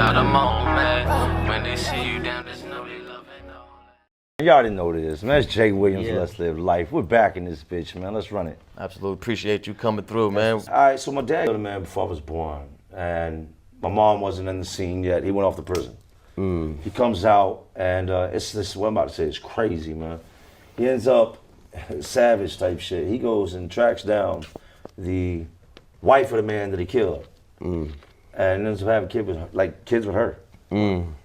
out a moment. When they see you down, there's no they love and all that. Y'all already know what it is, man. It's Jay Williams, Let's Live Life. We're back in this bitch, man. Let's run it. Absolutely appreciate you coming through, man. All right, so my dad killed a man before I was born, and my mom wasn't in the scene yet. He went off to prison. He comes out, and it's this, what I'm about to say, it's crazy, man. He ends up, savage type shit. He goes and tracks down the wife of the man that he killed. And ends up having kids with her.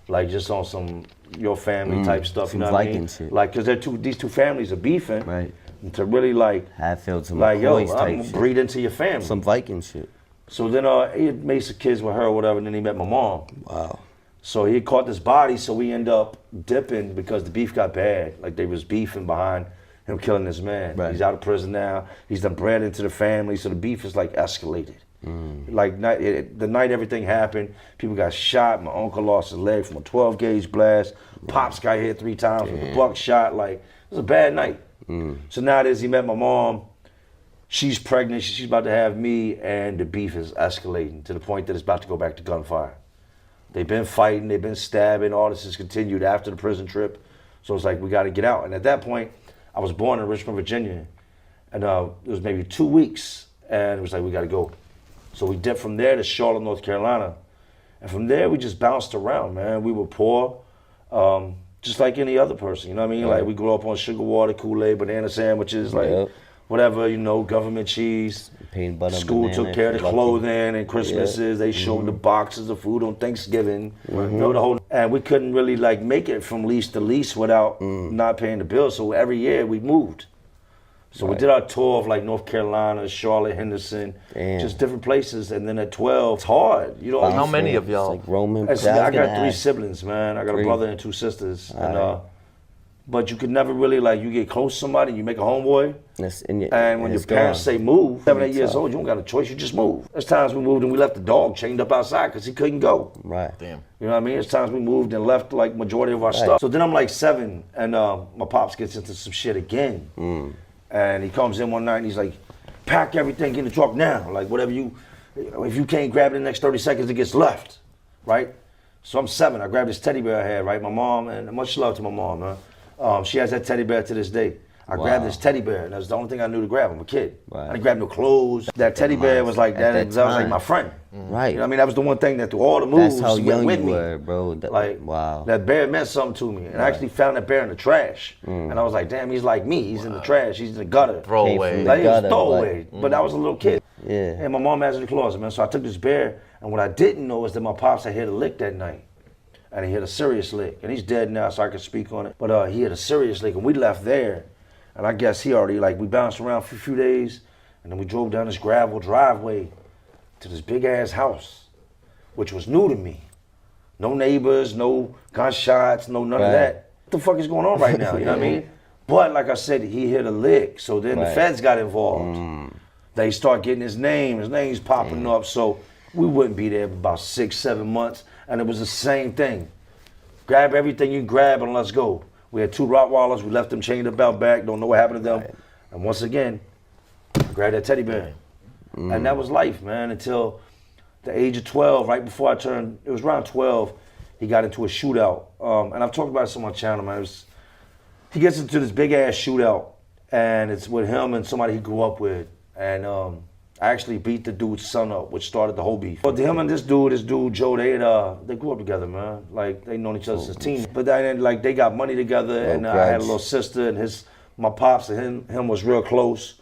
Like just on some your family type stuff, some you know what I Viking mean? shit. Like, cause these two families are beefing. Right. And to really like, Hatfield, some like, yo, McCoys I'm type shit. breed into your family. Some Viking shit. So then he had made some kids with her or whatever, and then he met my mom. Wow. So he caught this body, so we end up dipping because the beef got bad. Like they was beefing behind him killing this man. Right. He's out of prison now. He's done bred into the family, so the beef is like escalated. Like the night everything happened, people got shot. My uncle lost his leg from a 12 gauge blast. Pops got hit 3 times with a buckshot. Like, it was a bad night. So nowadays he met my mom. She's pregnant, she's about to have me, and the beef is escalating to the point that it's about to go back to gunfire. They've been fighting, they've been stabbing, all this has continued after the prison trip. So it's like, we gotta get out. And at that point, I was born in Richmond, Virginia, and it was maybe 2 weeks, and it was like, we gotta go. So we dipped from there to Charlotte, North Carolina. And from there, we just bounced around, man. We were poor, just like any other person, you know what I mean? Like, we grew up on sugar water, Kool-Aid, banana sandwiches, like, whatever, you know, government cheese. Peanut butter, School banana, took care of the lucky. clothing and Christmases. They showed the boxes of food on Thanksgiving. You know, the whole, and we couldn't really like make it from lease to lease without not paying the bills. So every year we moved. So we did our tour of like North Carolina, Charlotte, Henderson, just different places. And then at 12, it's hard. You know, How many of y'all? Like Roman. I got 3 siblings, man. I got a brother and 2 sisters. And but you could never really like, you get close to somebody, you make a homeboy. And when your parents say move, 7, 8 years old, you don't got a choice, you just move. There's times we moved and we left the dog chained up outside because he couldn't go. Right. Damn. You know what I mean? There's times we moved and left like majority of our stuff. So then I'm like 7 and my pops gets into some shit again. And he comes in one night and he's like, pack everything, get in the truck now. Like whatever if you can't grab it in the next 30 seconds, it gets left, right? So I'm 7, I grabbed this teddy bear I had, right? My mom, and much love to my mom, man. She has that teddy bear to this day. I grabbed this teddy bear, and that was the only thing I knew to grab. I'm a kid. I didn't grab no clothes. That teddy bear was like that was like my friend. Right. You know what I mean? That was the one thing that through all the moves That's how young with you me. were, bro. Wow. That bear meant something to me. And I actually found that bear in the trash. And I was like, damn, he's like me. He's in the trash. He's in the gutter. Throwaway. Like, he was throwaway. But I was a little kid. Yeah. And my mom has it in the closet, man. So I took this bear, and what I didn't know is that my pops had hit a lick that night. And he hit a serious lick. And he's dead now, so I can speak on it. But he hit a serious lick, and we left there. And I guess he already, like, we bounced around for a few days, and then we drove down this gravel driveway to this big-ass house, which was new to me. No neighbors, no gunshots, none of that. What the fuck is going on right now, you know what I mean? But, like I said, he hit a lick, so then the feds got involved. They start getting his name's popping up, so we wouldn't be there for about 6, 7 months, and it was the same thing. Grab everything you grab and let's go. We had 2 Rottweilers, we left them chained up out back, don't know what happened to them. And once again, I grabbed that teddy bear. And that was life, man, until the age of 12, right before I turned, it was around 12, he got into a shootout. And I've talked about this on my channel, man. He gets into this big ass shootout, and it's with him and somebody he grew up with. And I actually beat the dude's son up, which started the whole beef. But him and this dude, Joe, they grew up together, man. Like, they known each other since teen. But then, like, they got money together, and I had a little sister, and my pops and him was real close.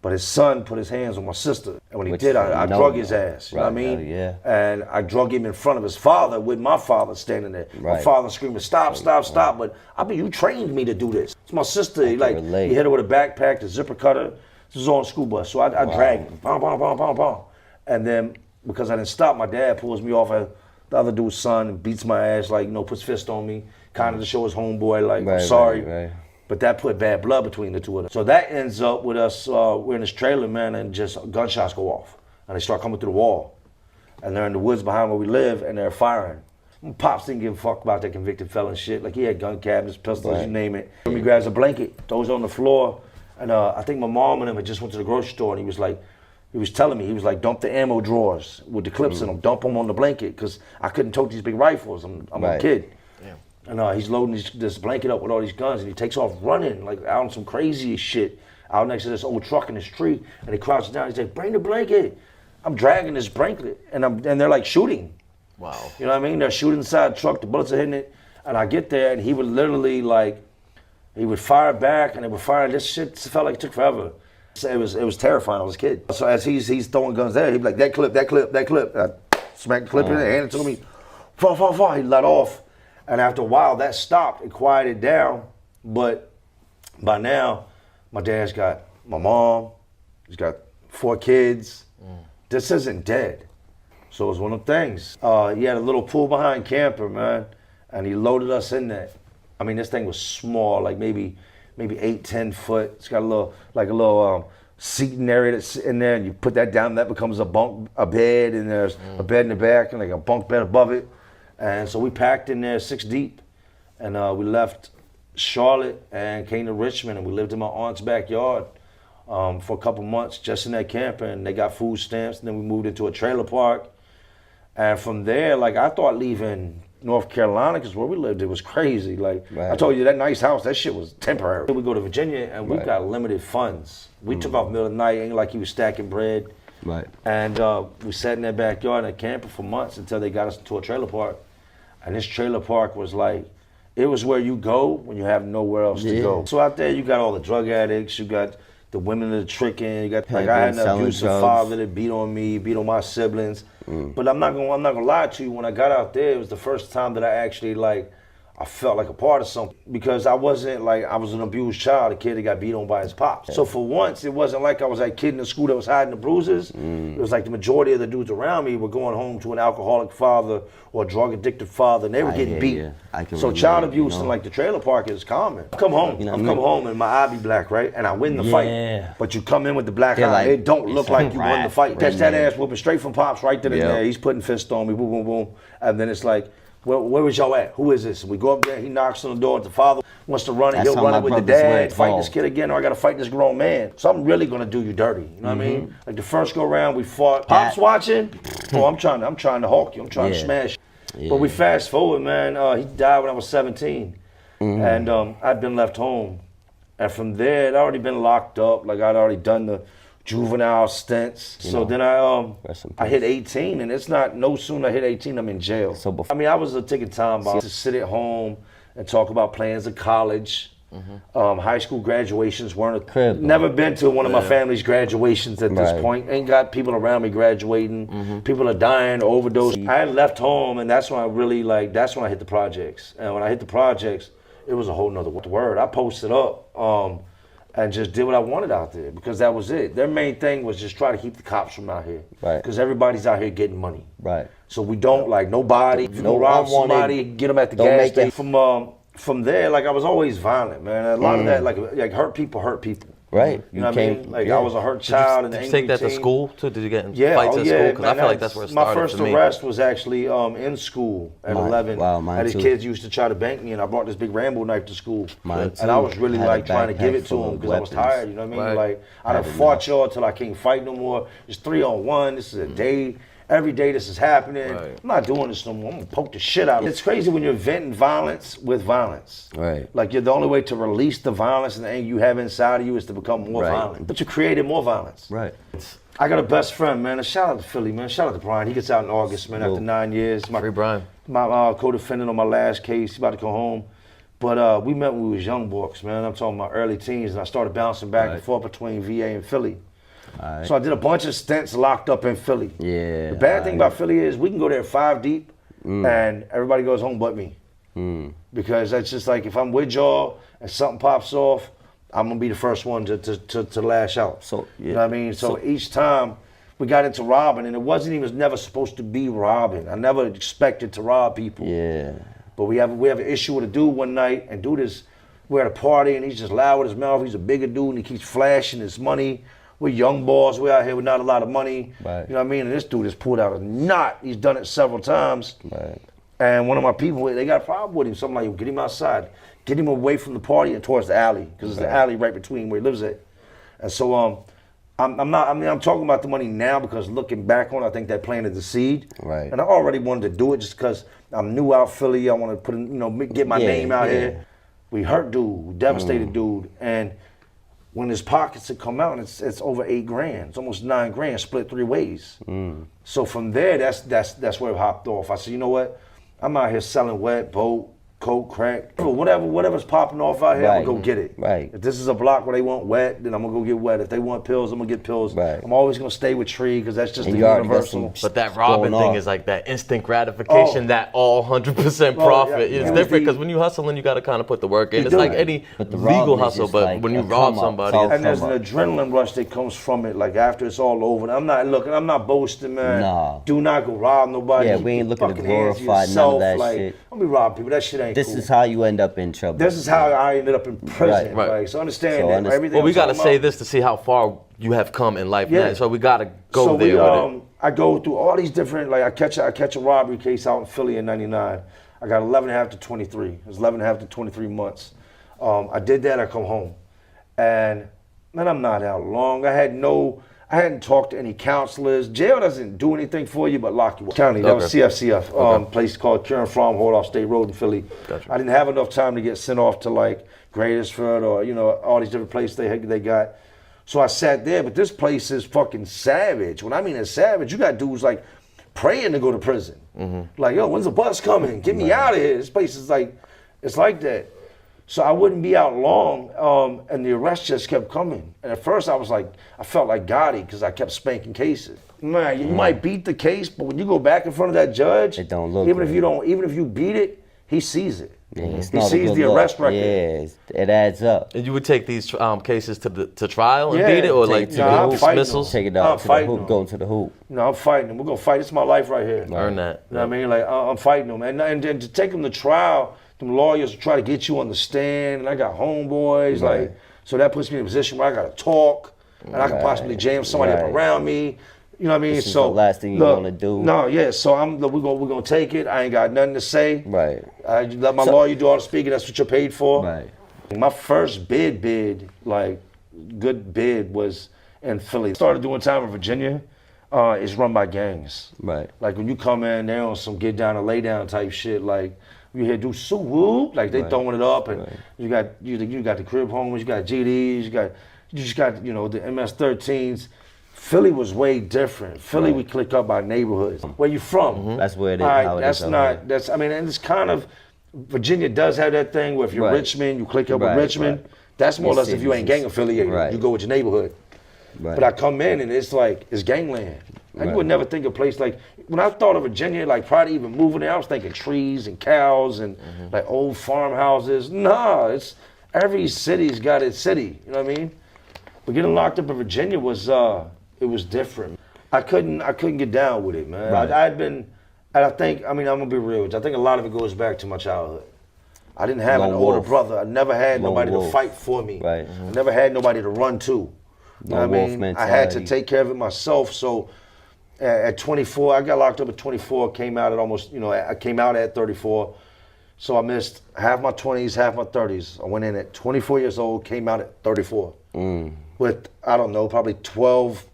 But his son put his hands on my sister. And when he did, I drug his ass, you know what I mean? And I drug him in front of his father with my father standing there. My father screaming, stop, stop, stop. But I mean, you trained me to do this. It's my sister, he hit her with a backpack, the zipper cutter. This was on a school bus, so I dragged him, bom, bom, bom, bom, bom. And then, because I didn't stop, my dad pulls me off of the other dude's son and beats my ass, like, you know, puts fist on me, kind of to show his homeboy, like, I'm sorry. But that put bad blood between the two of them. So that ends up with us, we're in this trailer, man, and just gunshots go off. And they start coming through the wall. And they're in the woods behind where we live, and they're firing. Pops didn't give a fuck about that convicted felon shit. Like, he had gun cabinets, pistols, you name it. He grabs a blanket, throws it on the floor. And I think my mom and him had just went to the grocery store, and he was like, He was telling me, he was like, dump the ammo drawers with the clips in them, dump them on the blanket, because I couldn't tote these big rifles. I'm a kid. And he's loading this blanket up with all these guns, and he takes off running, like out on some crazy shit, out next to this old truck in the street, and he crouches down, he's like, bring the blanket. I'm dragging this blanket, and they're like shooting. Wow. You know what I mean? They're shooting inside the truck, the bullets are hitting it, and I get there, and he would literally he would fire back, and they would fire, this shit felt like it took forever. So it was terrifying, I was a kid. So as he's throwing guns there, he'd be like, that clip. I smack the clip in there, hand it to me, he let off. And after a while, that stopped. It quieted down. But by now, my dad's got my mom. He's got 4 kids. This isn't dead. So it's one of the things. He had a little pool behind camper, man, and he loaded us in there. I mean, this thing was small, like maybe 8-10 foot. It's got a little seating area that's in there, and you put that down. That becomes a bed, and there's a bed in the back and like a bunk bed above it. And so we packed in there 6 deep, and we left Charlotte and came to Richmond, and we lived in my aunt's backyard for a couple months just in that camper, and they got food stamps, and then we moved into a trailer park. And from there, like, I thought leaving North Carolina, because where we lived, it was crazy. Like, I told you, that nice house, that shit was temporary. We go to Virginia, and we got limited funds. We took off middle of the night, ain't like he was stacking bread. Right. And we sat in that backyard in a camper for months until they got us to a trailer park. And this trailer park was like, it was where you go when you have nowhere else to go. So out there, you got all the drug addicts, you got the women that are tricking, you got, like, I had an abusive father that beat on me, beat on my siblings. But I'm not gonna lie to you, when I got out there, it was the first time that I actually, like, I felt like a part of something, because I wasn't like, I was an abused child, a kid that got beat on by his pops. So for once, it wasn't like I was that kid in the school that was hiding the bruises. It was like the majority of the dudes around me were going home to an alcoholic father or a drug addicted father, and they were getting beat. So child abuse in like the trailer park is common. I come home, come home and my eye be black, right? And I win the fight. But you come in with the black eye, it don't look like you won the fight. Catch that ass whooping straight from Pops right to the there. He's putting fists on me, boom, boom, boom. And then it's like, where was y'all at? Who is this? We go up there, he knocks on the door, the father wants to run it, he'll run it with the dad, fight this kid again, or I gotta fight this grown man. So I'm really gonna do you dirty, you know what I mean? Like the first go round, we fought. Pops watching, I'm trying to hawk you, I'm trying to smash you. But we fast forward, man, he died when I was 17. And I'd been left home. And from there, I'd already been locked up, like I'd already done the juvenile stints. So then I hit 18, and it's not, no sooner I hit 18, I'm in jail. So I mean, I was a ticking time bomb to sit at home and talk about plans of college. High school graduations weren't, never been to one of my family's graduations at this point. Ain't got people around me graduating. People are dying, overdose. I had left home, and that's when I really, like, that's when I hit the projects. And when I hit the projects, it was a whole nother word. I posted up and just did what I wanted out there, because that was it. Their main thing was just try to keep the cops from out here. Because everybody's out here getting money. So we don't, like, nobody, if you go rob somebody, get them at the gas station. From there, like, I was always violent, man. A lot of that, like hurt people. Right. You know what I mean? Like, I was a hurt child. Did you take that to school, too? Did you get in fights at school? Because I feel like that's where it started. My first arrest was actually in school at 11. Wow, mine and these too. kids used to try to bank me, and I brought this big Rambo knife to school. Mine too. And I was really, like, trying to give it to them because I was tired, you know what I mean? Like, I done fought y'all till I can't fight no more. It's 3-on-1. This is a day. Every day this is happening. I'm not doing this no more. I'm gonna poke the shit out of it. It's crazy when you're venting violence with violence. Like, you're the only way to release the violence and the anger you have inside of you is to become more violent. But you created more violence. I got a best friend, man. Shout out to Philly, man. Shout out to Brian. He gets out in August, man, after 9 years. Free Brian. My co-defendant on my last case. He's about to go home. But we met when we was young bucks, man. I'm talking about early teens, and I started bouncing back and forth between VA and Philly. So I did a bunch of stints locked up in Philly. The bad thing about Philly is we can go there 5 deep and everybody goes home but me. Because that's just like, if I'm with y'all and something pops off, I'm gonna be the first one to lash out. So you know what I mean? So each time we got into robbing, and it wasn't even never supposed to be robbing. I never expected to rob people. But we have an issue with a dude one night, and dude is, we're at a party and he's just loud with his mouth. He's a bigger dude and he keeps flashing his money. We're young boys, we're out here with not a lot of money. You know what I mean? And this dude has pulled out a knot. He's done it several times. And one of my people, they got a problem with him. So I'm like, get him outside. Get him away from the party and towards the alley. Because there's an alley right between where he lives at. And so I'm not. I mean, I'm talking about the money now because looking back on, it, I think that planted the seed. Right. And I already wanted to do it just because I'm new out Philly. I want to put, get my name out here. We hurt dude, we devastated dude, and when his pockets had come out, it's over $8,000. It's almost $9,000 split 3 ways. So from there, that's where it hopped off. I said, you know what? I'm out here selling wet, boat, coke, crack, whatever's popping off out here, I'm gonna go get it. Right. If this is a block where they want wet, then I'm gonna go get wet. If they want pills, I'm gonna get pills. Right. I'm always gonna stay with Tree because that's just And the you already got universal. some But that robbing going thing on. is like that instant gratification, that all 100% profit. yeah. It's It was different the- because when you hustling, you got to kind of put the work in. You It's do. like any But the legal robbery is hustle, just but like when you a rob come up, somebody, talk And there's come an up. adrenaline rush that comes from it, like after it's all over. I'm not boasting, man. Nah. Do not go rob nobody. Yeah, we ain't looking to Fucking hands glorify none of yourself, that like, shit. Don't be robbing people. That shit ain't This cool. is how you end up in trouble. This is how I ended up in prison. Right. Like, so understand So that. Everything well, we I'm got to talking say about- this to see how far you have come in life. Yeah. Now. So we got to go So there with it. I go through all these different, like I catch a robbery case out in Philly in '99. I got 11 and a half to 23. It was 11 and a half to 23 months. I did that. I come home, and man, I'm not out long. I hadn't talked to any counselors. Jail doesn't do anything for you but lock you up. County, that was CFCF, place called Kieran Flom Hold Off State Road in Philly. Gotcha. I didn't have enough time to get sent off to like Greatersford or all these different places they got. So I sat there, but this place is fucking savage. When I mean it's savage, you got dudes like praying to go to prison. Like, yo, when's the bus coming? Get me out of here. This place is like, it's like that. So I wouldn't be out long, and the arrests just kept coming. And at first I felt like Gotti because I kept spanking cases. Man, you might beat the case, but when you go back in front of that judge, It don't look even right. if you beat it, he sees it. Yeah, it's He not a sees good the look. arrest record. Yeah, it adds up. And you would take these cases to trial and Yeah, beat it, or take like it to to the get hoop. Fighting dismissals? Take it I'm out to the fighting hoop, them. go to the hoop. I'm fighting them. We're gonna fight. It's my life right here. Earn that. You know what I mean? Like I'm fighting them, and then to take them to trial, them lawyers will try to get you on the stand, and I got homeboys, like, so that puts me in a position where I gotta talk, and I could possibly jam somebody up Right. around me. You know what I mean? This is so the last thing you look, wanna do. No, yeah. So we're gonna take it. I ain't got nothing to say. Right. I let my lawyer do all the speaking. That's what you're paid for. Right. My first bid, like good bid, was in Philly. Started doing time in Virginia. It's run by gangs. Right. Like when you come in, they're on some get down and lay down type shit. Like you hear do so whoop, like they throwing it up, and you got the crib homies, you got GDs, you just got the MS-13s. Philly was way different. Philly we click up by neighborhoods. Where you from? That's where it is. All right, how it that's is out not. here. That's. I mean, and it's kind of. Virginia does have that thing where if you're Right. Richmond, you click up with Right, Richmond. right. That's more or Your less if you ain't cities is- gang affiliated. right. You go with your neighborhood. Right. But I come in and it's like it's gangland. Like, you would never think a place like when I thought of Virginia, like prior to even moving there, I was thinking trees and cows and like old farmhouses. Nah, it's every city's got its city. You know what I mean? But getting locked up in Virginia was it was different. I couldn't get down with it, man. Right. I'd been, and I think I'm gonna be real. I think a lot of it goes back to my childhood. I didn't have an Lone older wolf. brother. I never had Lone nobody to wolf. fight for me. Right. I never had nobody to run to. You know Lone what I wolf mean? I had to mentality. take care of it myself. So at 24, I got locked up at 24, came out at almost, I came out at 34. So I missed half my 20s, half my 30s. I went in at 24 years old, came out at 34. With, I don't know, probably 12,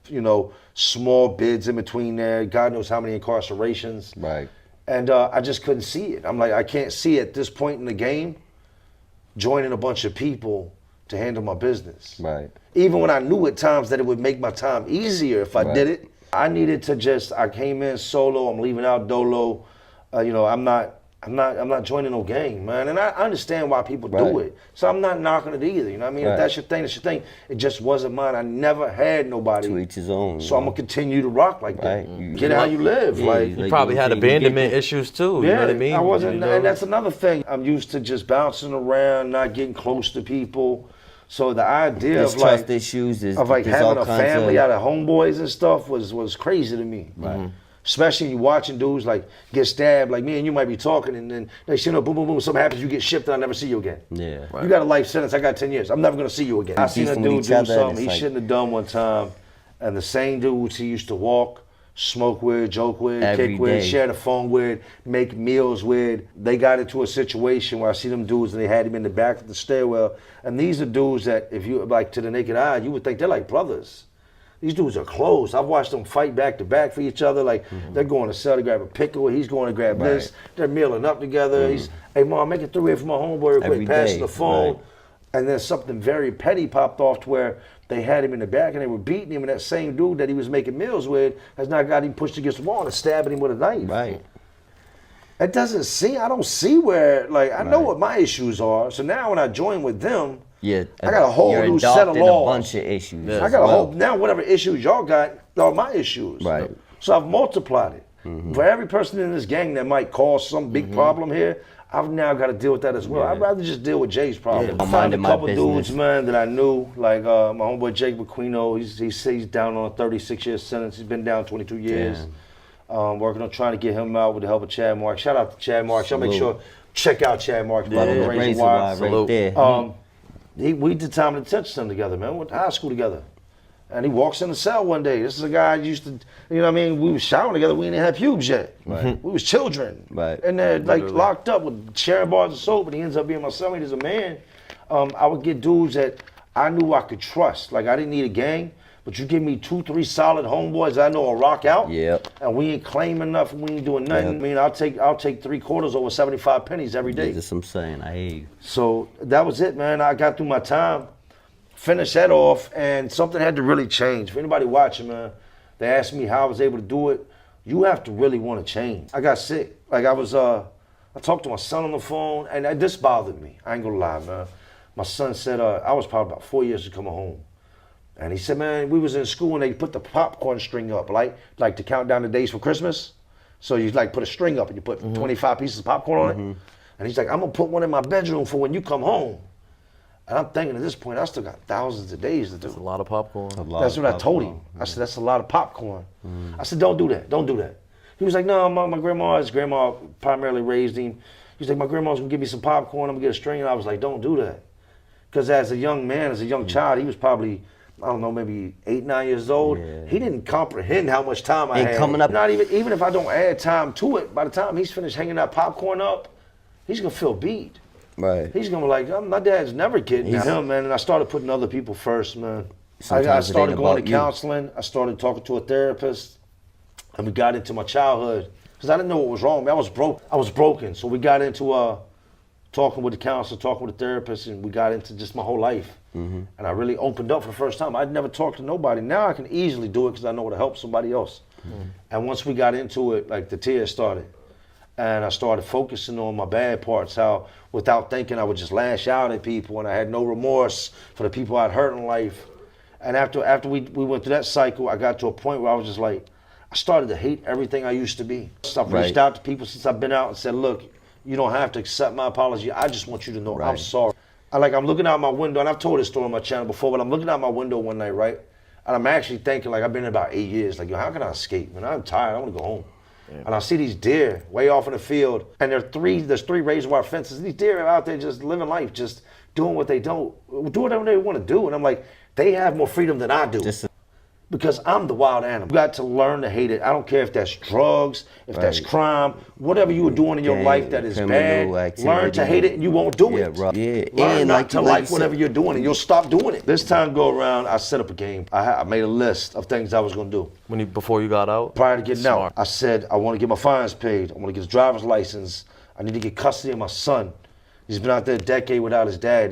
small bids in between there. God knows how many incarcerations. Right. And I just couldn't see it. I'm like, I can't see at this point in the game joining a bunch of people to handle my business. Right. Even when I knew at times that it would make my time easier if I did it, I needed to I came in solo, I'm leaving out dolo. I'm not joining no gang, man. And I understand why people do Right. it. So I'm not knocking it either. You know what I mean? Right. If that's your thing, that's your thing. It just wasn't mine. I never had nobody. To each his own. So I'm gonna continue to rock like that. Right. Get how you live. Yeah, like you You probably had you get abandonment the- issues too. You yeah, know what I mean? I wasn't, You know? and that's another thing. I'm used to just bouncing around, not getting close to people. So the idea There's of like trust issues. There's having all a kinds family of, out of homeboys and stuff was crazy to me. Right. Especially you watching dudes like get stabbed, like me and you might be talking, and then they say, boom, boom, boom, something happens, you get shipped, and I never see you again. Yeah. You got a life sentence. I got 10 years. I'm never gonna see you again. I seen a beefing with dude each do other, and something it's he like- shouldn't have done one time, and the same dudes he used to walk, smoke with, joke with, Every kick with, day. share the phone with, make meals with. They got into a situation where I see them dudes and they had him in the back of the stairwell. And these are dudes that if you, like to the naked eye, you would think they're like brothers. These dudes are close. I've watched them fight back to back for each other. Like, they're going to sell to grab a pickle. He's going to grab this. They're mealing up together. He's, hey, Mom, make it 3-way for my homeboy real quick. Passing the phone. Right. And then something very petty popped off to where they had him in the back and they were beating him. And that same dude that he was making meals with has now got him pushed against the wall and stabbing him with a knife. Right. It doesn't see, I don't see where, like, I know what my issues are. So now when I join with them, I got a whole new set of laws. A bunch of issues. I got a whole, now whatever issues y'all got are my issues. Right. So I've multiplied it. For every person in this gang that might cause some big problem here, I've now got to deal with that as well. I'd rather just deal with Jay's problem. I found a couple dudes, man, that I knew, like my homeboy Jake McQuino, he's down on a 36-year sentence. He's been down 22 years. Working on trying to get him out with the help of Chad Mark. Shout out to Chad Mark. Y'all make sure, check out Chad Mark's brother, Razor Wire. Right there. We did time in detention together, man. We went to high school together. And he walks in the cell one day. This is a guy I used to, you know what I mean? We was showering together. We didn't have pubes yet. Right. We was children. Right. And they're like locked up with sharing bars of soap, and he ends up being my cellmate as a man. I would get dudes that I knew I could trust. Like, I didn't need a gang, but you give me 2-3 solid homeboys I know will rock out. Yep. And we ain't claiming enough, we ain't doing nothing. I mean, I'll take 3 quarters over 75 pennies every day. That's what I'm saying. I hear you. So that was it, man. I got through my time, finished that off, and something had to really change. For anybody watching, man, they asked me how I was able to do it. You have to really want to change. I got sick. Like, I talked to my son on the phone, and this bothered me. I ain't gonna lie, man. My son said, I was probably about 4 years to come home. And he said, man, we was in school and they put the popcorn string up, like to count down the days for Christmas. So you like put a string up and you put 25 pieces of popcorn on it. And he's like, I'm gonna put one in my bedroom for when you come home. And I'm thinking at this point, I still got thousands of days to do. That's a lot of popcorn. That's what I told him. I said, that's a lot of popcorn. I said, don't do that, don't do that. He was like, no, my grandma primarily raised him. He's like, my grandma's gonna give me some popcorn, I'm gonna get a string. And I was like, don't do that. Because as a young man, as a young child, he was probably, I don't know, maybe 8, 9 years old. Yeah. He didn't comprehend how much time I had. Coming up. Not even if I don't add time to it, by the time he's finished hanging that popcorn up, he's gonna feel beat. Right. He's gonna be like, my dad's never kidding him, man. And I started putting other people first, man. I started going to counseling. I started talking to a therapist, and we got into my childhood because I didn't know what was wrong. I was broke. I was broken. So we got into talking with the counselor, talking with the therapist, and we got into just my whole life. And I really opened up for the first time. I'd never talked to nobody. Now I can easily do it because I know how to help somebody else. And once we got into it, like the tears started. And I started focusing on my bad parts, how without thinking I would just lash out at people, and I had no remorse for the people I'd hurt in life. And after we went through that cycle, I got to a point where I was just like, I started to hate everything I used to be. So I've reached out to people since I've been out and said, look, you don't have to accept my apology. I just want you to know I'm sorry. I'm looking out my window, and I've told this story on my channel before, but I'm looking out my window one night, right? And I'm actually thinking, like, I've been here about 8 years. Like, yo, how can I escape? Man, I'm tired. I want to go home. And I see these deer way off in the field, and there's 3 razor wire fences. These deer are out there just living life, just doing what they do whatever they want to do. And I'm like, they have more freedom than I do. Because I'm the wild animal. You got to learn to hate it. I don't care if that's drugs, if that's crime, whatever you were doing in your life that is bad, learn to hate it and you won't do it. Learn not to like whatever you're doing and you'll stop doing it. This time go around, I set up a game. I made a list of things I was gonna do. Before you got out? Prior to getting out, I said, I wanna get my fines paid. I wanna get a driver's license. I need to get custody of my son. He's been out there a decade without his dad.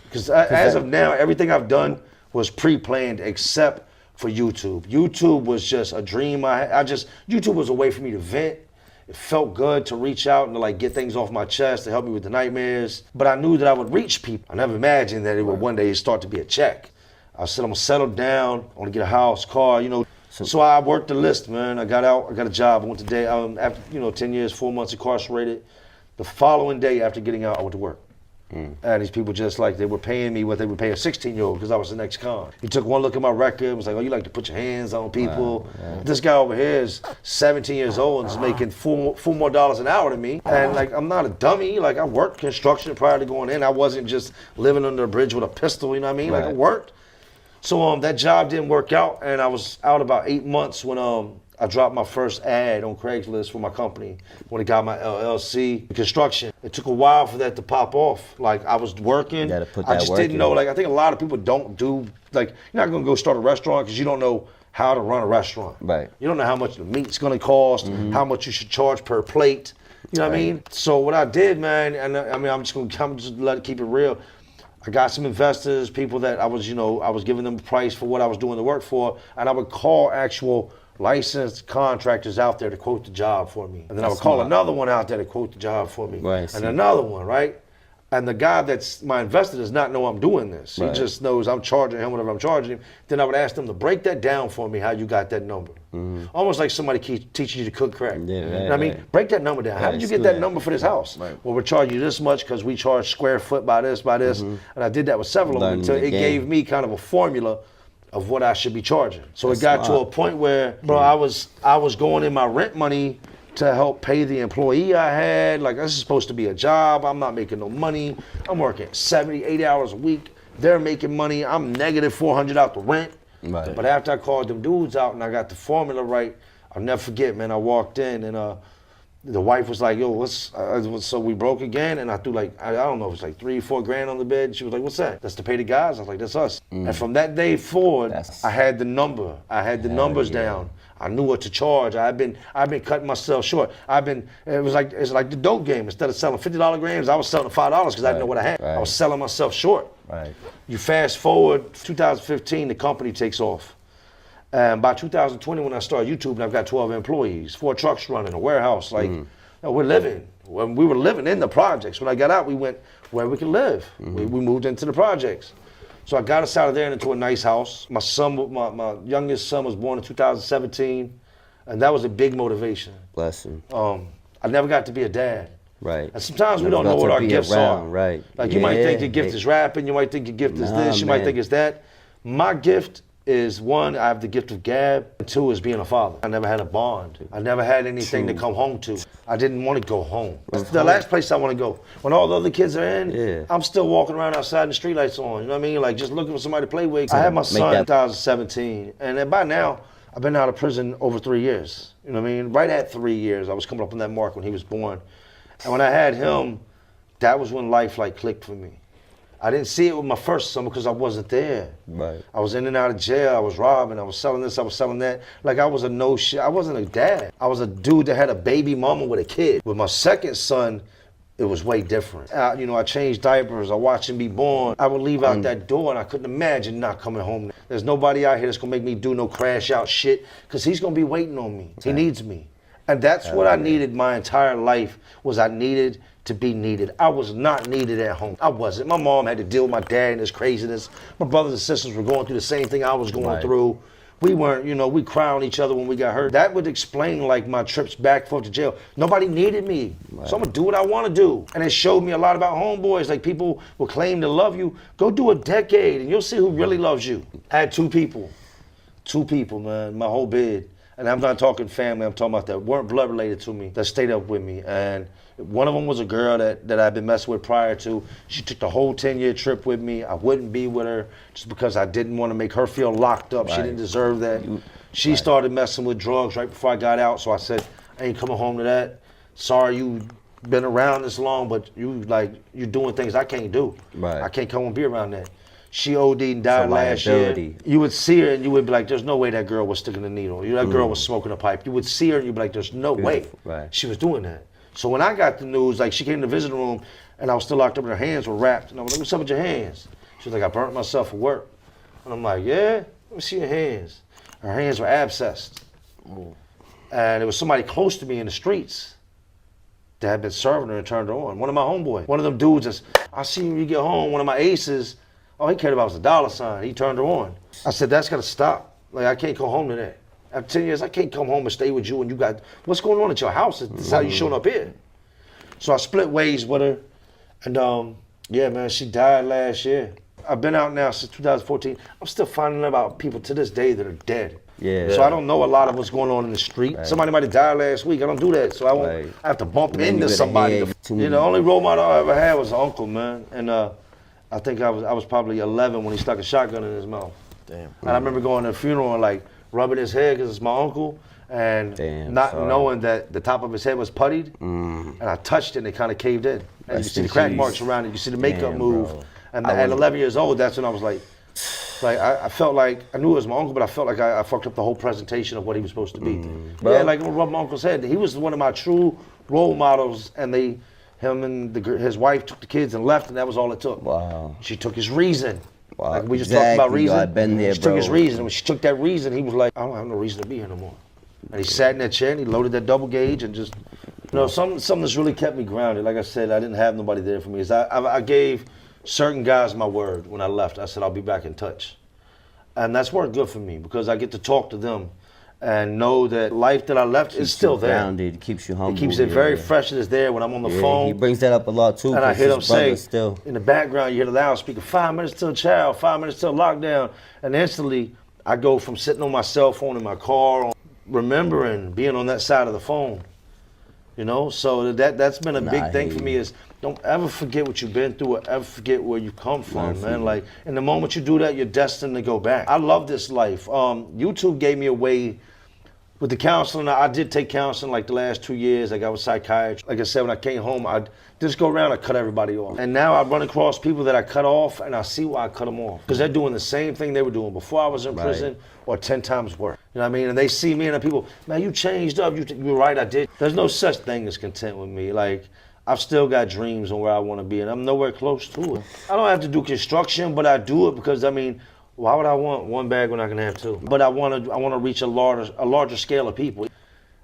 Because as of now, everything I've done was pre-planned except for YouTube. YouTube was just a dream I had. YouTube was a way for me to vent. It felt good to reach out and to like get things off my chest to help me with the nightmares. But I knew that I would reach people. I never imagined that it would one day start to be a check. I said, I'm gonna settle down, I wanna get a house, car, you know. So I worked the list, man. I got out, I got a job. I went to day, after 10 years, 4 months incarcerated. The following day after getting out, I went to work. And these people just like, they were paying me what they would pay a 16-year-old because I was the ex-con. He took one look at my record and was like, oh, you like to put your hands on people. This guy over here is 17 years old and is making four more dollars an hour than me. And like, I'm not a dummy. Like, I worked construction prior to going in. I wasn't just living under a bridge with a pistol, you know what I mean? Like, I worked. So that job didn't work out, and I was out about 8 months when I I dropped my first ad on Craigslist for my company when I got my LLC construction. It took a while for that to pop off. Like I was working, I just didn't know. Like I think a lot of people don't do, like you're not gonna go start a restaurant because you don't know how to run a restaurant. Right. You don't know how much the meat's gonna cost, how much you should charge per plate. You know what I mean? So what I did, man, and I mean, I'm just let it keep it real. I got some investors, people that I was giving them a price for what I was doing the work for, and I would call actual licensed contractors out there to quote the job for me. And then I would call another one out there to quote the job for me. Right, and another one, right? And the guy that's my investor does not know I'm doing this. He just knows I'm charging him whatever I'm charging him. Then I would ask them to break that down for me, how you got that number. Almost like somebody teaching you to cook crack. Yeah, you know what I mean? Break that number down. How did you get that number for this house? Well, we're charging you this much because we charge square foot by this. And I did that with several of them until it gave me kind of a formula of what I should be charging. So it got to a point where, bro, I was going in my rent money to help pay the employee I had. Like, this is supposed to be a job. I'm not making no money. I'm working 70, 80 hours a week. They're making money. I'm negative 400 out the rent. Right. But after I called them dudes out and I got the formula right, I'll never forget, man, I walked in and the wife was like, yo, so we broke again? And I threw like, I don't know, it was like $3-4 grand on the bed. She was like, what's that? That's to pay the guys? I was like, that's us. And from that day forward, I had the number. I had the numbers down. I knew what to charge. I've been cutting myself short. It's like the dope game. Instead of selling $50 grams, I was selling $5 because I didn't know what I had. I was selling myself short. Right. You fast forward, 2015, the company takes off. And by 2020, when I started YouTube, I've got 12 employees, 4 trucks running, a warehouse. Like, we're living. When we were living in the projects. When I got out, we went where we could live. We moved into the projects. So I got us out of there and into a nice house. My youngest son was born in 2017, and that was a big motivation. Bless him. I never got to be a dad. Right. And sometimes we don't know what our gifts are. Right. Like you might think your gift is rapping, you might think your gift is this, you might think it's that. My gift is 1, I have the gift of gab, and 2 is being a father. I never had a bond. I never had anything to come home to. I didn't want to go home. That's the last place I want to go. When all the other kids are in, I'm still walking around outside and the streetlights on. You know what I mean? Like just looking for somebody to play with. I had my son in 2017, and then by now, I've been out of prison over 3 years. You know what I mean? Right at 3 years, I was coming up on that mark when he was born. And when I had him, that was when life like clicked for me. I didn't see it with my first son because I wasn't there. Right. I was in and out of jail. I was robbing. I was selling this. I was selling that. Like I was a no shit. I wasn't a dad. I was a dude that had a baby mama with a kid. With my second son, it was way different. I changed diapers. I watched him be born. I would leave out that door and I couldn't imagine not coming home. There's nobody out here that's gonna make me do no crash out shit because he's gonna be waiting on me. He needs me. And that's what I needed my entire life was I needed to be needed. I was not needed at home. I wasn't. My mom had to deal with my dad and his craziness. My brothers and sisters were going through the same thing I was going through. We weren't, we cried on each other when we got hurt. That would explain like my trips back and forth to jail. Nobody needed me. So I'm gonna do what I wanna do. And it showed me a lot about homeboys. Like people will claim to love you. Go do a decade and you'll see who really loves you. I had 2 people, man, my whole bid. And I'm not talking family, I'm talking about that weren't blood related to me, that stayed up with me. And one of them was a girl that I'd been messing with prior to. She took the whole 10-year trip with me. I wouldn't be with her just because I didn't want to make her feel locked up. She didn't deserve that. She started messing with drugs right before I got out, so I said, I ain't coming home to that. Sorry you been around this long, but you're doing things I can't do. I can't come and be around that. She OD'd and died last year. You would see her and you would be like, there's no way that girl was sticking a needle. That girl was smoking a pipe. You would see her and you'd be like, there's no way she was doing that. So when I got the news, like she came to the visiting room and I was still locked up and her hands were wrapped. And I was like, what's up with your hands? She was like, I burnt myself for work. And I'm like, yeah? Let me see your hands. Her hands were abscessed. And it was somebody close to me in the streets that had been serving her and turned her on. One of my homeboys. One of them dudes that's, I see when you get home, one of my aces, all he cared about was a dollar sign. He turned her on. I said, that's gotta stop. Like, I can't come home to that. After 10 years, I can't come home and stay with you and you got, what's going on at your house? This is how you showing up here. So I split ways with her. And yeah, man, she died last year. I've been out now since 2014. I'm still finding out about people to this day that are dead. So I don't know a lot of what's going on in the street. Somebody might have died last week. I don't do that. So I won't I have to bump into somebody. The only role model I ever had was an uncle, man. And I think I was probably 11 when he stuck a shotgun in his mouth. Damn. And I remember going to a funeral and like rubbing his head because it's my uncle. and knowing that the top of his head was puttied, and I touched it and it kind of caved in. And you see the crack marks around it, you see the makeup move. Bro. And at 11 years old, that's when I was like I felt like, I knew it was my uncle, but I felt like I fucked up the whole presentation of what he was supposed to be. Yeah, like what my uncle said, he was one of my true role models, and him and his wife took the kids and left, and that was all it took. Wow. She took his reason. Wow. Like we just talked about reason. I've been there, she took his reason. When she took that reason, he was like, I don't have no reason to be here no more. And he sat in that chair and he loaded that double gauge and just, something that's really kept me grounded. Like I said, I didn't have nobody there for me. Is I gave certain guys my word when I left. I said, I'll be back in touch. And that's worked good for me because I get to talk to them and know that life that I left is still there. Grounded, keeps you humble. It keeps it very fresh and it's there when I'm on the phone. He brings that up a lot too. And I hear them say, still. in the background, you hear the loudspeaker, 5 minutes till child, 5 minutes till lockdown. And instantly, I go from sitting on my cell phone in my car, remembering being on that side of the phone. So that's been a big thing for me is don't ever forget what you've been through or ever forget where you come from, man. Like, in the moment you do that, you're destined to go back. I love this life. YouTube gave me a way with the counseling. I did take counseling like the last 2 years. Like I was psychiatrist. Like I said, when I came home, I'd just go around and cut everybody off. And now I run across people that I cut off and I see why I cut them off. Because they're doing the same thing they were doing before I was in prison or 10 times worse. You know what I mean? And they see me and the people, man, you changed up. You're right, I did. There's no such thing as content with me. Like, I've still got dreams on where I want to be and I'm nowhere close to it. I don't have to do construction, but I do it because, why would I want one bag when I can have two? But I want to reach a larger scale of people.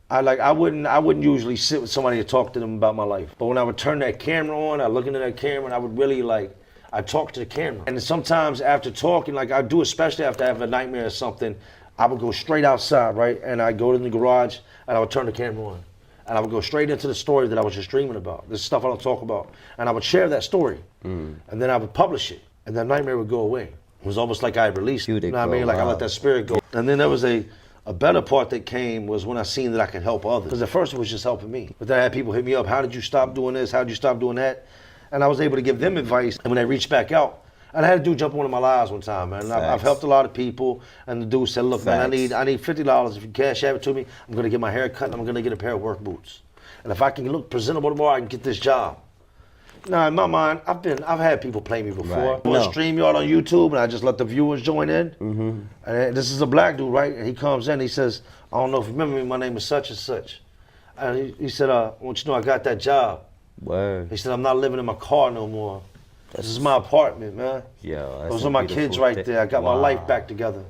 I wouldn't usually sit with somebody and talk to them about my life. But when I would turn that camera on, I look into that camera and I would really I talk to the camera. And sometimes after talking, like I do, especially after I have a nightmare or something, I would go straight outside, right? And I'd go to the garage and I would turn the camera on. And I would go straight into the story that I was just dreaming about. This stuff I don't talk about. And I would share that story. And then I would publish it. And that nightmare would go away. It was almost like I released it. You know what I mean? Like I let that spirit go. And then there was a better part that came was when I seen that I could help others. Because at first it was just helping me. But then I had people hit me up, how did you stop doing this? How did you stop doing that? And I was able to give them advice. And when they reached back out, and I had a dude jump on one of my lives one time, man. I've helped a lot of people. And the dude said, look, man, I need $50. If you cash out it to me, I'm going to get my hair cut and I'm going to get a pair of work boots. And if I can look presentable tomorrow, I can get this job. Now, in my mind, I've had people play me before. I'm on StreamYard on YouTube, and I just let the viewers join in. And this is a black dude, right? And he comes in, he says, I don't know if you remember me, my name is such and such. And he said, I want you to know I got that job. Word. He said, I'm not living in my car no more. This is my apartment, man. Those are my kids right there. I got my life back together.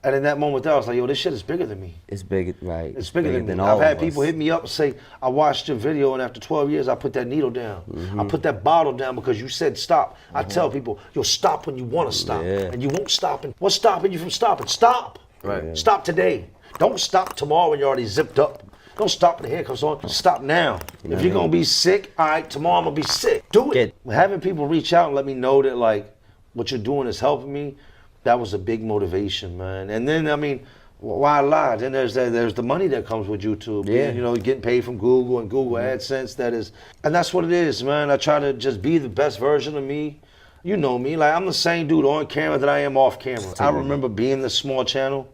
And in that moment, I was like, yo, this shit is bigger than me. It's bigger, right? It's bigger than me. I've had people hit me up and say, I watched your video and after 12 years, I put that needle down. I put that bottle down because you said stop. I tell people, you'll stop when you want to stop. And you won't stop. And what's stopping you from stopping? Stop. Right. Stop today. Don't stop tomorrow when you're already zipped up. Don't stop when the hair comes on. Stop now. If you're going to be sick, all right, tomorrow I'm going to be sick. Do it. Having people reach out and let me know that, like, what you're doing is helping me, that was a big motivation, man. And then, why lie? Then there's the money that comes with YouTube. Yeah. Getting paid from Google and Google AdSense. And that's what it is, man. I try to just be the best version of me. You know me. Like, I'm the same dude on camera that I am off camera. I remember being this small channel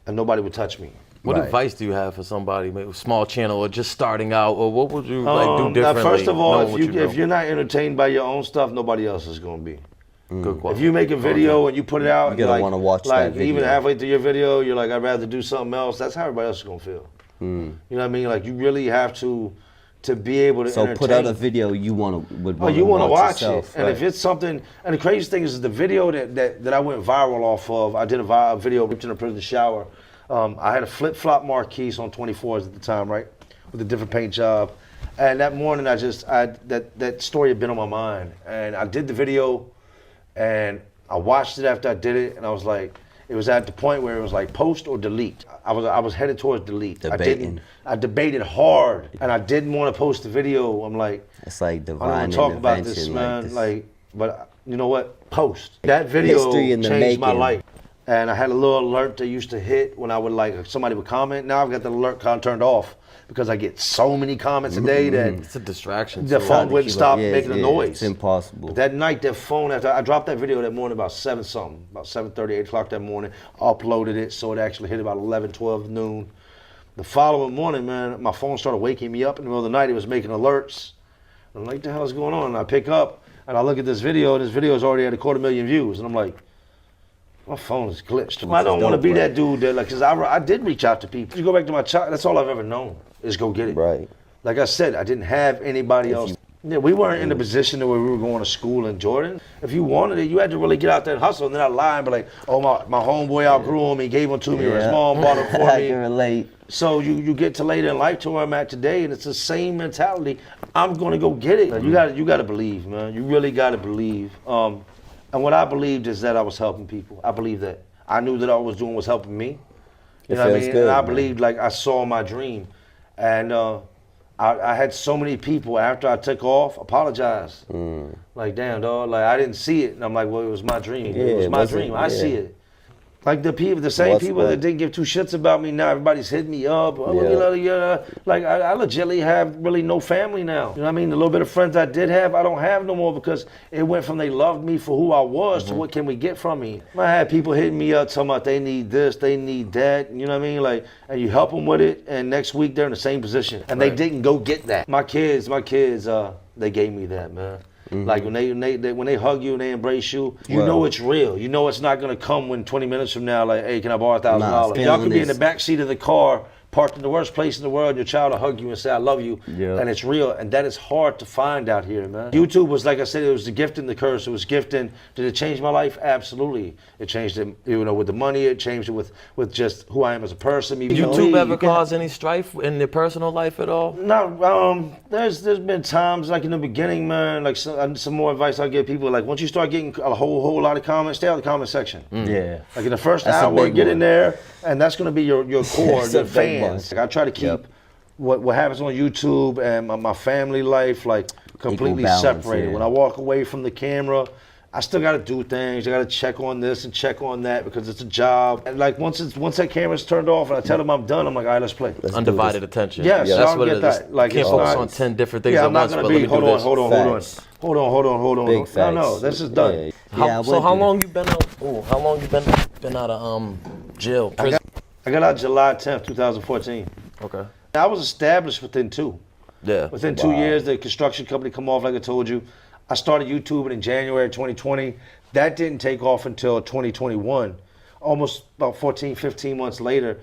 and nobody would touch me. What advice do you have for somebody, maybe a small channel or just starting out, or what would you do differently? Now, first of all, if you're not entertained by your own stuff, nobody else is going to be. Good quality. If you make a video and you put it out, you gotta want to watch that video. Even halfway through your video, you're like, I'd rather do something else. That's how everybody else is gonna feel. You know what I mean? Like, you really have to be able to entertain. So put out a video you want to watch yourself, it. And if it's something, and the crazy thing is the video that I went viral off of. I did a video ripped in a prison shower. I had a flip-flop Marquise on 24s at the time, right, with a different paint job. And that morning, that story had been on my mind, and I did the video. And I watched it after I did it, and I was like, it was at the point where it was like post or delete. I was headed towards delete. I debated hard, and I didn't want to post the video. I'm like, it's like divine I don't want to talk about this, man. But you know what? Post. That video changed my life. And I had a little alert that used to hit when I would somebody would comment. Now I've got the alert turned off because I get so many comments a day that it's a distraction. The phone wouldn't stop making a noise. It's impossible. But that night, that phone, after I dropped that video that morning about 7-something, about 7:30, 8 o'clock that morning, uploaded it, so it actually hit about 11, 12 noon. The following morning, man, my phone started waking me up in the middle of the night. It was making alerts. I'm like, what the hell is going on? And I pick up and I look at this video, and this video is already at 250,000 views. And I'm like, my phone is glitched. I don't want to be that dude that, like, because I did reach out to people. You go back to my child, that's all I've ever known is go get it. Right. Like I said, I didn't have anybody else. Yeah, we weren't in the position where we were going to school in Jordan. If you wanted it, you had to really get out there and hustle and then not lie and be like, oh, my homeboy outgrew him, he gave them to me, or his mom bought them for I me. can relate. So you get to later in life to where I'm at today, and it's the same mentality. I'm gonna go get it. You gotta believe, man. You really gotta believe. And what I believed is that I was helping people. I believe that. I knew that all I was doing was helping me. You know what I mean? Good, and I man. believed, like, I saw my dream. And I had so many people after I took off apologize. Like, damn, dog, like, I didn't see it. And I'm like, well, it was my dream. Yeah, it was my wasn't- dream. I yeah. see it. Like the same people that didn't give two shits about me now, everybody's hitting me up. Like I legitimately have really no family now. You know what I mean? The little bit of friends I did have, I don't have no more because it went from they loved me for who I was to what can we get from me. I had people hitting me up talking about they need this, they need that. You know what I mean? Like, and you help them with it, and next week they're in the same position, and they didn't go get that. My kids, they gave me that, man. Like when they hug you and they embrace you, you know it's real. You know it's not gonna come when 20 minutes from now, like, hey, can I borrow $1,000? Y'all could be in the back seat of the car, parked in the worst place in the world, your child will hug you and say, I love you. Yeah. And it's real. And that is hard to find out here, man. YouTube was, like I said, it was the gift and the curse. It was gifting. Did it change my life? Absolutely. It changed it, you know, with the money. It changed it with just who I am as a person. YouTube ever cause any strife in their personal life at all? No, there's been times, like in the beginning, man, like some more advice I give people, like once you start getting a whole lot of comments, stay out of the comment section. Yeah. Like in the first That's a hour, big get one. in there, and that's gonna be your core, That's your a big fans. one. Like, I try to keep what happens on YouTube and my family life like completely balance, separated. yeah. When I walk away from the camera, I still gotta do things. I gotta check on this and check on that because it's a job. And like once that camera's turned off and I tell them I'm done, I'm like, all right, let's play. Undivided attention. Yes, That's I'll what get it is. that. Like, Can't it's focus not- on 10 different things Yeah, at I'm not once, gonna but be, let me hold do on, this. hold on. Big facts. No, this is done. Yeah. How long you been out? How long you been out of jail? Prison? I got out July 10th, 2014. Okay. I was established within 2. Yeah. Within 2 years, the construction company come off, like I told you. I started YouTubing in January 2020. That didn't take off until 2021, almost about 14, 15 months later.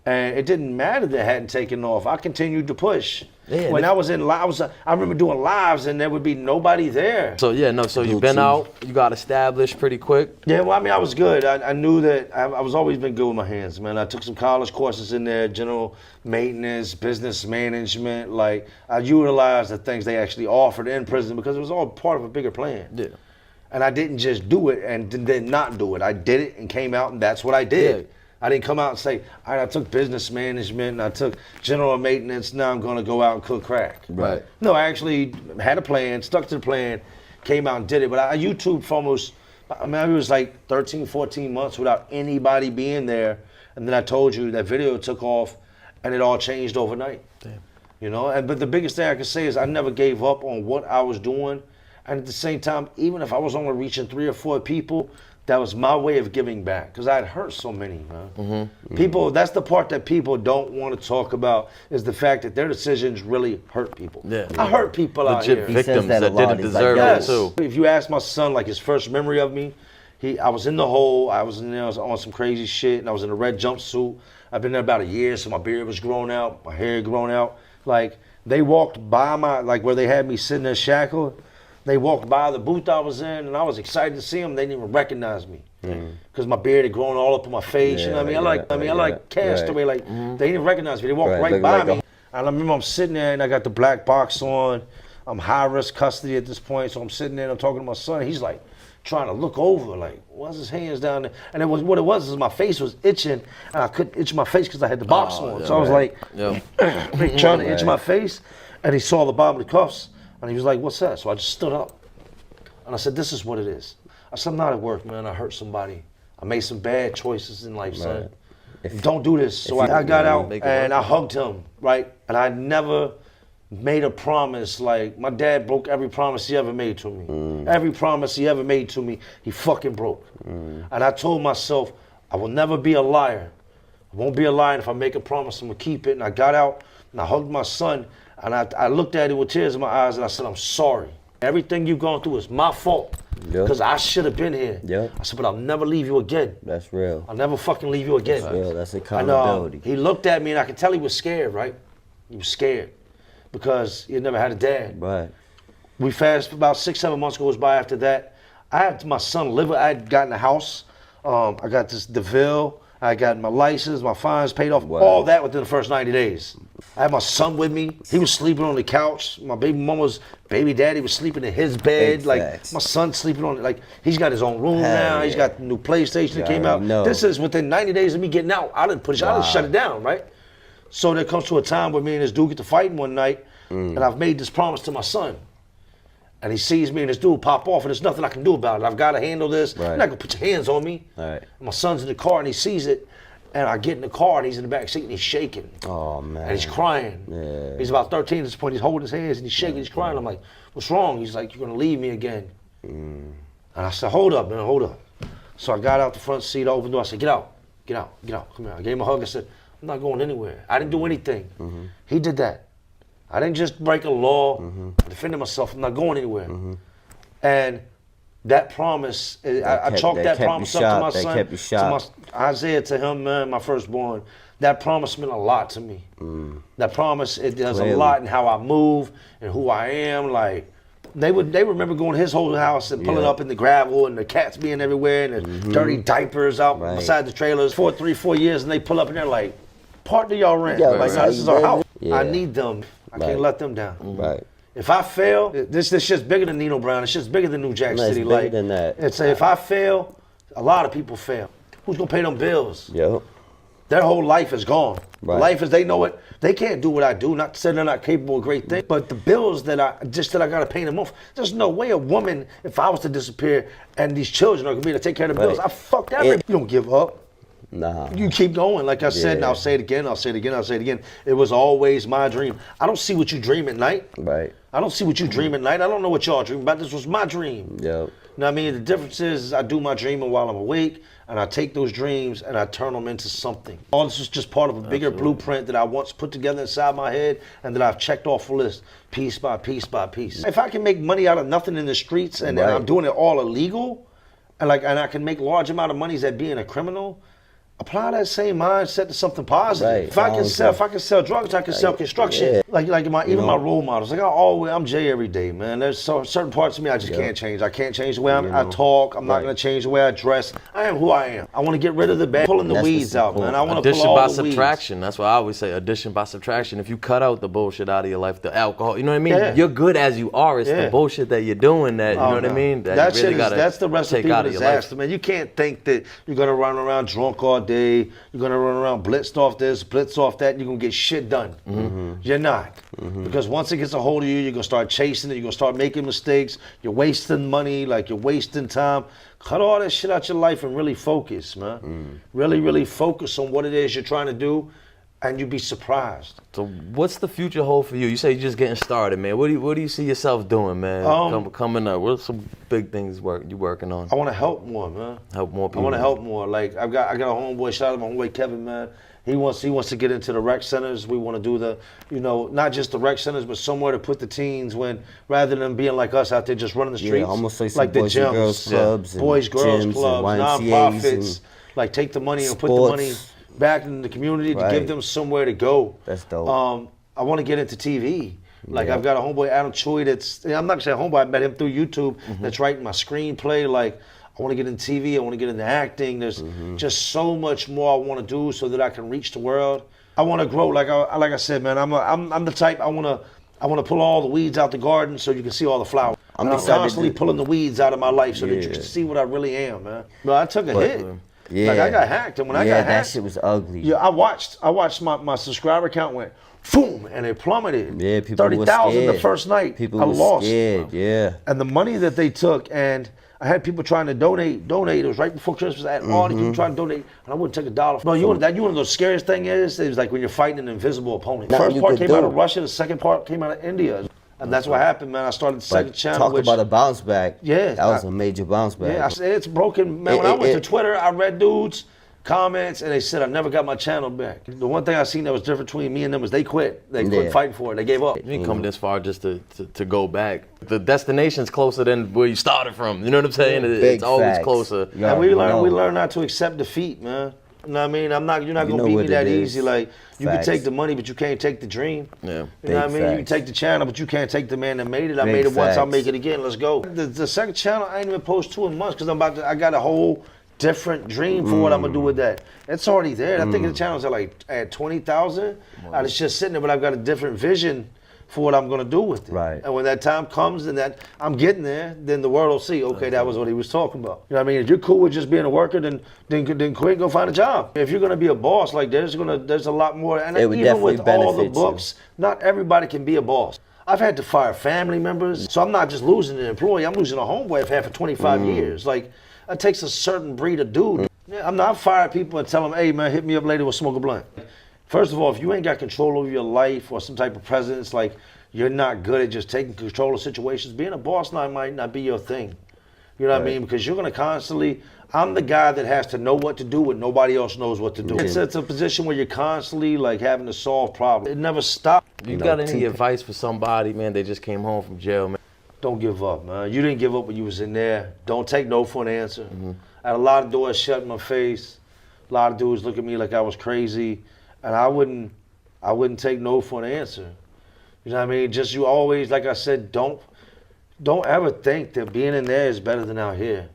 And it didn't matter that it hadn't taken off. I continued to push. Yeah, when I was in live, I remember doing lives and there would be nobody there. So you've been out, you got established pretty quick. Yeah, well, I mean, I was good. I knew that I was always been good with my hands, man. I took some college courses in there, general maintenance, business management. Like, I utilized the things they actually offered in prison because it was all part of a bigger plan. Yeah. And I didn't just do it and then not do it. I did it and came out and that's what I did. Yeah. I didn't come out and say, all right, I took business management and I took general maintenance, now I'm gonna go out and cook crack. Right. No, I actually had a plan, stuck to the plan, came out and did it. But I YouTubed for almost, I mean, it was like 13, 14 months without anybody being there. And then I told you that video took off and it all changed overnight. Damn. You know, but the biggest thing I can say is I never gave up on what I was doing. And at the same time, even if I was only reaching 3 or 4 people, that was my way of giving back because I had hurt so many, man. People, that's the part that people don't want to talk about is the fact that their decisions really hurt people. Yeah. I hurt people out Legit here. victims that a that lot. didn't He's like, deserve Yes. it too. If you ask my son, like his first memory of me, I was in the hole. I was in there on some crazy shit, and I was in a red jumpsuit. I've been there about a year, so my beard was grown out, my hair had grown out. Like they walked by where they had me sitting there shackled. They walked by the booth I was in, and I was excited to see them. They didn't even recognize me because my beard had grown all up on my face. You know what I mean? I like Castaway. Like they didn't even recognize me. They walked right by me. And I remember I'm sitting there, and I got the black box on. I'm high risk custody at this point, so I'm sitting there and I'm talking to my son. He's like trying to look over, like, why's his hands down there? And what it was is my face was itching, and I couldn't itch my face because I had the box on. So I was like, trying to itch my face, and he saw the bottom of the cuffs, and he was like, what's that? So I just stood up, and I said, this is what it is. I said, I'm not at work, man. I hurt somebody. I made some bad choices in life, son. Don't do this. So I got out, and I hugged him, right? And I never made a promise. Like, my dad broke every promise he ever made to me. Every promise he ever made to me, he fucking broke. And I told myself, I will never be a liar. won't be a lie, and if I make a promise, I'm gonna keep it. And I got out and I hugged my son, and I looked at him with tears in my eyes, and I said, I'm sorry. Everything you've gone through is my fault, because I should have been here. I said, but I'll never leave you again. That's real. I'll never fucking leave you again. That's real. That's accountability. And, he looked at me, and I could tell he was scared, right? He was scared because he had never had a dad. Right. We fast about 6-7 months goes by after that. I had my son live. I had gotten a house. I got this DeVille. I got my license, my fines paid off, all that within the first 90 days. I had my son with me. He was sleeping on the couch. My baby daddy was sleeping in his bed. Like, my son's sleeping on it. Like, he's got his own room now. He's got the new PlayStation that came out. This is within 90 days of me getting out. I didn't push it. I didn't shut it down, right? So there comes to a time where me and this dude get to fighting one night, and I've made this promise to my son. And he sees me and this dude pop off, and there's nothing I can do about it. I've got to handle this. You're not gonna put your hands on me. And my son's in the car and he sees it, and I get in the car and he's in the back seat and he's shaking. Oh man. And he's crying. He's about 13 at this point. He's holding his hands and he's shaking. He's crying. I'm like, what's wrong? He's like, you're gonna leave me again. And I said, hold up, man, hold up. So I got out the front seat, opened the door. I said, get out, get out, get out. Come here. I gave him a hug. I said, I'm not going anywhere. I didn't do anything. He did that. I didn't just break a law. I defended myself. I'm not going anywhere. And that promise, I chalked that promise up to my son, to Isaiah, to him, man, my firstborn. That promise meant a lot to me. That promise, it does a lot in how I move and who I am. Like, they remember going to his whole house and pulling up in the gravel and the cats being everywhere and the dirty diapers out beside the trailers for 3-4 years, and they pull up and they're like, part of y'all rent. Like, this is our house. I need them. I can't let them down. If I fail, this shit's bigger than Nino Brown. It's just bigger than New Jack City. It's bigger than that. It's if I fail, a lot of people fail. Who's gonna pay them bills? Their whole life is gone. Life is, they know it. They can't do what I do. Not to say they're not capable of great things, but the bills that I gotta pay them off. There's no way a woman, if I was to disappear, and these children are gonna be able to take care of the bills. I fucked everything. You don't give up. Nah. You keep going. Like I said, and I'll say it again, I'll say it again, I'll say it again. It was always my dream. I don't see what you dream at night. I don't see what you dream at night. I don't know what y'all dream about. This was my dream. You know what I mean? The difference is I do my dreaming while I'm awake, and I take those dreams and I turn them into something. All this is just part of a bigger blueprint that I once put together inside my head and that I've checked off a list, piece by piece by piece. If I can make money out of nothing in the streets and I'm doing it all illegal, and I can make large amount of money at being a criminal, apply that same mindset to something positive. If I can sell drugs, I can sell construction. Like even my role models. Like I'm Jay every day, man. There's certain parts of me I just can't change. I can't change the way I talk. I'm not gonna change the way I dress. I am who I am. I want to get rid of the bad, pulling the weeds out, man. I want to pull all the weeds. Addition by subtraction. That's what I always say. Addition by subtraction. If you cut out the bullshit out of your life, the alcohol, you know what I mean? You're good as you are. It's the bullshit that you're doing that, you know what I mean? That you really that's the recipe for disaster, man. You can't think that you're gonna run around drunk all day. You're gonna run around blitzed off this, blitzed off that, and you're gonna get shit done. You're not. Because once it gets a hold of you, you're gonna start chasing it, you're gonna start making mistakes, you're wasting money, like you're wasting time. Cut all that shit out your life and really focus, man. Really, really focus on what it is you're trying to do, and you'd be surprised. So what's the future hold for you? You say you're just getting started, man. What do you see yourself doing, man? Coming up, what's some big things you working on? I want to help more, man. Help more people. I want to help more. Like I got a homeboy. Shout out to my homeboy Kevin, man. He wants to get into the rec centers. We want to do the, not just the rec centers, but somewhere to put the teens when, rather than being like us out there just running the streets. Almost like the boys gyms, and girls clubs, boys, girls gyms, clubs, nonprofits. Like take the money and put the money back in the community to give them somewhere to go. That's dope. I want to get into TV. Like I've got a homeboy, Adam Choi, I'm not gonna say homeboy, I met him through YouTube, that's writing my screenplay. Like I want to get into TV, I want to get into acting. There's just so much more I want to do so that I can reach the world. I want to grow, like I said, man, I'm the type, I want to pull all the weeds out the garden so you can see all the flowers. I'm constantly pulling the weeds out of my life so that you can see what I really am, man. But I took a hit. Like I got hacked, and when I got hacked, that shit was ugly. Yeah, I watched my subscriber count went boom, and it plummeted. Yeah, people 30,000 the first night. People I were lost. Scared, And the money that they took, and I had people trying to donate. It was right before Christmas. I had all these people trying to donate, and I wouldn't take $1. No, you want to know the scariest thing is? It was like when you're fighting an invisible opponent. The first part came out of Russia. The second part came out of India. And that's what happened, man. I started the second channel. Talk about a bounce back. Yeah. That was a major bounce back. Yeah, it's broken, man. When I went to Twitter, I read dudes comments, and they said I never got my channel back. The one thing I seen that was different between me and them was they quit. They quit fighting for it. They gave up. You didn't come this far just to go back. The destination's closer than where you started from. You know what I'm saying? It's always closer. And we learn not to accept defeat, man. You know what I mean? You're not gonna beat me that easy. Like you can take the money, but you can't take the dream. Yeah. You know what I mean? You can take the channel, but you can't take the man that made it. I made it once, I'll make it again. Let's go. The second channel, I ain't even post 2 in months because I got a whole different dream for what I'm gonna do with that. It's already there. I think the channel's at 20,000. It's just sitting there, but I've got a different vision for what I'm gonna do with it. Right. And when that time comes and that I'm getting there, then the world will see, okay, that was what he was talking about. You know what I mean? If you're cool with just being a worker, then quit, go find a job. If you're gonna be a boss, like there's a lot more. And even with all the books, not everybody can be a boss. I've had to fire family members, so I'm not just losing an employee, I'm losing a homeboy I've had for 25 years. Like, it takes a certain breed of dude. I'm not firing people and tell them, hey man, hit me up later, we'll smoke a blunt. First of all, if you ain't got control over your life or some type of presence, like you're not good at just taking control of situations, being a boss now might not be your thing. You know what I mean? Because you're gonna constantly, I'm the guy that has to know what to do when nobody else knows what to do. It's a position where you're constantly like having to solve problems. It never stops. You got any advice for somebody, man, they just came home from jail, man? Don't give up, man. You didn't give up when you was in there. Don't take no for an answer. I had a lot of doors shut in my face. A lot of dudes look at me like I was crazy. And I wouldn't take no for an answer. You know what I mean? Just you always, like I said, don't ever think that being in there is better than out here.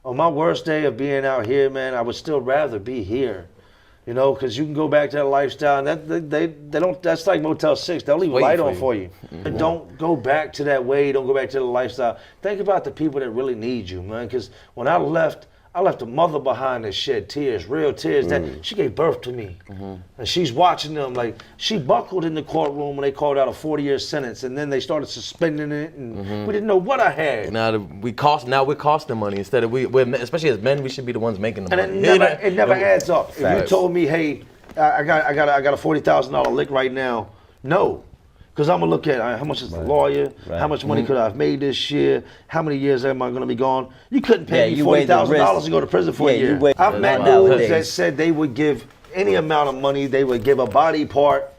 On my worst day of being out here, man, I would still rather be here. You know, because you can go back to that lifestyle, and they don't. That's like Motel 6. They'll leave a light on for you. And don't go back to that way. Don't go back to the lifestyle. Think about the people that really need you, man. Because when I left a mother behind that shed tears, real tears. That she gave birth to me, and she's watching them. Like she buckled in the courtroom when they called out a 40-year sentence, and then they started suspending it, and we didn't know what I had. Now we're costing money instead of we're especially as men, we should be the ones making the money. And it never adds up. If you told me, hey, I got a $40,000 lick right now, no. Because I'm going to look at how much is the lawyer, how much money could I have made this year, how many years am I going to be gone. You couldn't pay me $40,000 to go to prison for a year. I've met dudes that said they would give any amount of money, they would give a body part.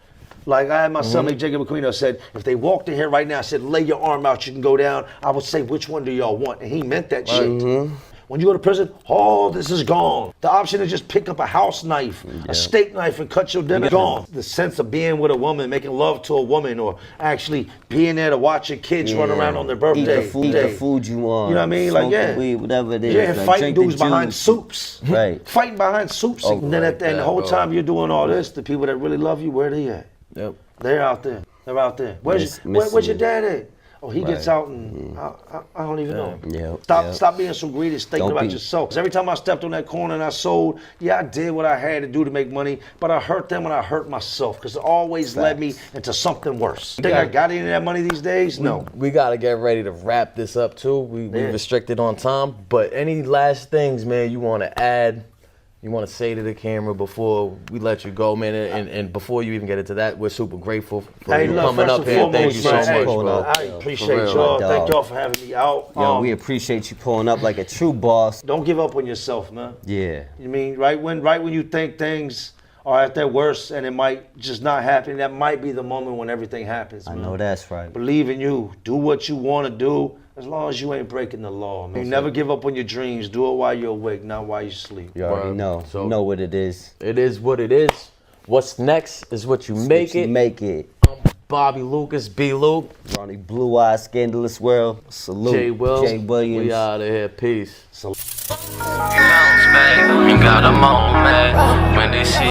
Like I had my son, Jacob Aquino, said, if they walked in here right now, I said, lay your arm out, you can go down. I would say, which one do y'all want? And he meant that shit. When you go to prison, all this is gone. The option is just pick up a house knife, a steak knife, and cut your dinner. Gone. The sense of being with a woman, making love to a woman, or actually being there to watch your kids run around on their birthday. Eat the food you want. You know what I mean? Smoke the weed, whatever it is. Yeah, like, fighting dudes behind soups. Right. Fighting behind soups. And then at the end, the whole time you're doing all this, the people that really love you, where are they at? Yep. They're out there. They're out there. Where's your dad at? Oh, he gets out and I don't even know. Stop being so greedy, thinking about yourself. 'Cause every time I stepped on that corner and I sold, I did what I had to do to make money, but I hurt them and I hurt myself because it always led me into something worse. Think I got any of that money these days? No. We got to get ready to wrap this up too. We restricted on time, but any last things, man, you want to add? You want to say to the camera before we let you go, man, and before you even get into that, we're super grateful for you coming up here. Thank you so much, bro. I appreciate y'all. Thank y'all for having me out. Yo, we appreciate you pulling up like a true boss. Don't give up on yourself, man. Yeah. You mean right when you think things are at their worst and it might just not happen, that might be the moment when everything happens, man. I know that's right. Believe in you. Do what you want to do. As long as you ain't breaking the law, man. You never give up on your dreams. Do it while you're awake, not while you sleep. You already know. So, you know what it is. It is what it is. What's next is what you make it. Make it. I'm Bobby Lucas, B. Luke. Ronnie Blue Eyes, Scandalous World. Salute. Jay Williams. We out of here. Peace. Bounce back, you got a moment when they see